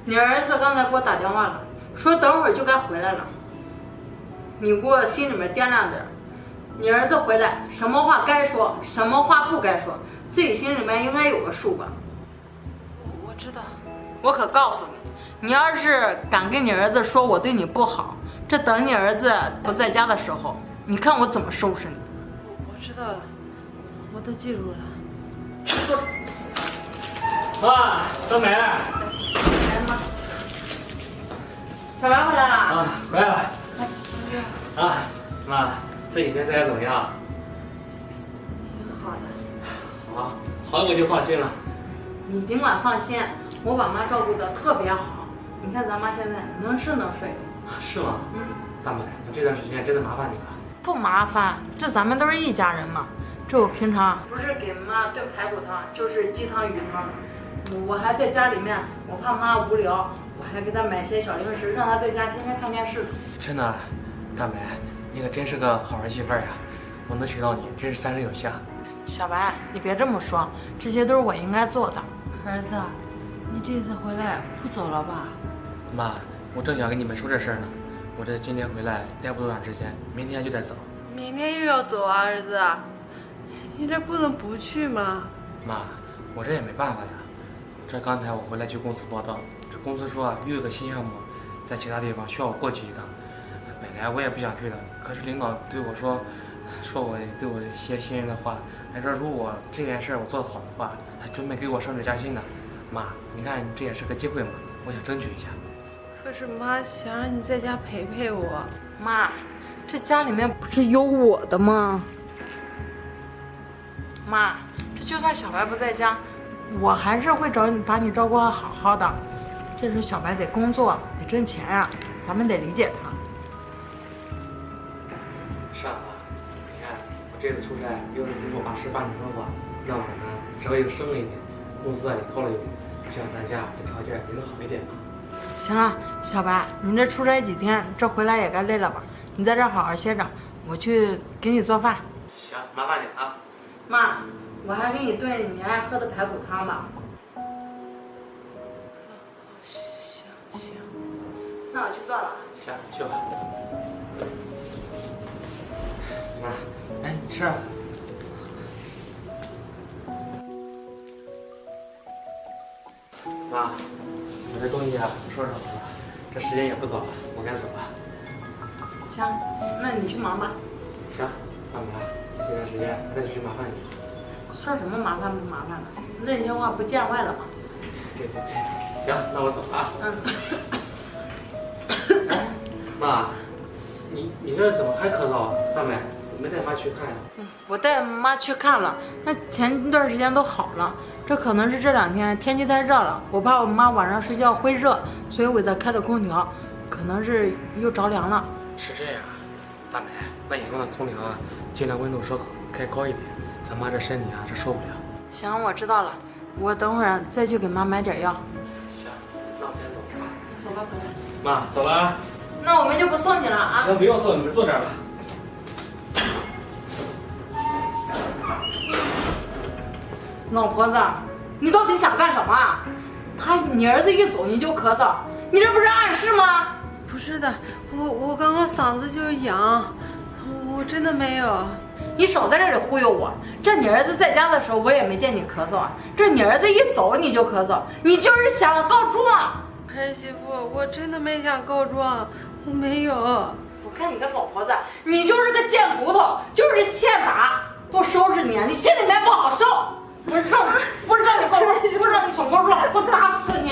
你儿子刚才给我打电话了，说等会儿就该回来了。你给我心里面掂量点，你儿子回来，什么话该说，什么话不该说，自己心里面应该有个数吧。我知道。我可告诉你，你要是敢跟你儿子说我对你不好，这等你儿子不在家的时候，你看我怎么收拾你。我知道了，我都记住了。妈，小美。来妈，小白回来了。啊，回来了。啊，妈，这几天在家怎么样？挺好的。好，好我就放心了。你尽管放心，我把妈照顾得特别好。你看咱妈现在能吃能睡。是吗？嗯。大美，我这段时间真的麻烦你了。不麻烦，这咱们都是一家人嘛。这我平常不是给妈炖排骨汤，就是鸡汤、鱼汤。我还在家里面，我怕妈无聊，我还给她买些小零食，让她在家天天看电视。真的，大美，你可真是个好儿媳妇呀！我能娶到你，真是三生有幸。小白，你别这么说，这些都是我应该做的。儿子，你这次回来不走了吧？妈，我正想跟你们说这事儿呢。我这今天回来待不多长时间，明天就得走。明天又要走啊，儿子？你这不能不去吗？妈，我这也没办法呀。这刚才我回来去公司报道，这公司说又有个新项目，在其他地方需要我过去一趟。本来我也不想去的，可是领导对我说我对我一些信任的话，还说如果这件事我做得好的话，还准备给我升职加薪呢。妈，你看这也是个机会嘛，我想争取一下。可是妈想让你在家陪陪我。妈，这家里面不是有我的吗？妈，这就算小白不在家，我还是会把你照顾好好的。再说小白得工作，得挣钱呀，咱们得理解他。是啊，妈，你看我这次出差，又是经过把事办成的话，那我呢职位又升了一点，工资也高了一点，这样咱家这条件也能好一点嘛。行了，小白，你这出差几天，这回来也该累了吧？你在这儿好好歇着，我去给你做饭。行，麻烦你啊。妈，我还给你炖你爱喝的排骨汤吧。行，那我去做了。行，去吧。妈，哎，你吃啊。妈，我这东西啊收拾好了，这时间也不早了，我该走了。行，那你去忙吧。行，大妈，这段时间再继续麻烦你。说什么麻烦不麻烦的？那句话不见外了吗？对，行，那我走了啊。哎，妈，你这怎么还咳嗽啊？大美，你没带妈去看呀？我带妈去看了，那前一段时间都好了，这可能是这两天天气太热了，我怕我妈晚上睡觉会热，所以我给她开了空调，可能是又着凉了。是这样，大美，那以后的空调啊，尽量温度稍开高一点，咱妈这身体啊是受不了。行，我知道了，我等会儿再去给妈买点药。行，那我先走了。走吧，走吧。妈，走了啊。那我们就不送你了啊。行，不用送，你们坐这儿吧。老婆子，你到底想干什么啊？你儿子一走你就咳嗽，你这不是暗示吗？不是的，我刚刚嗓子就痒，我真的没有。你少在这里忽悠我！这你儿子在家的时候，我也没见你咳嗽啊。这你儿子一走你就咳嗽，你就是想告状。儿媳妇，我真的没想告状，我没有。我看你个老婆子，你就是个贱骨头，就是欠打，不收拾你，你心里面不好受。不是让你告状，不是让你想告状，我打死你！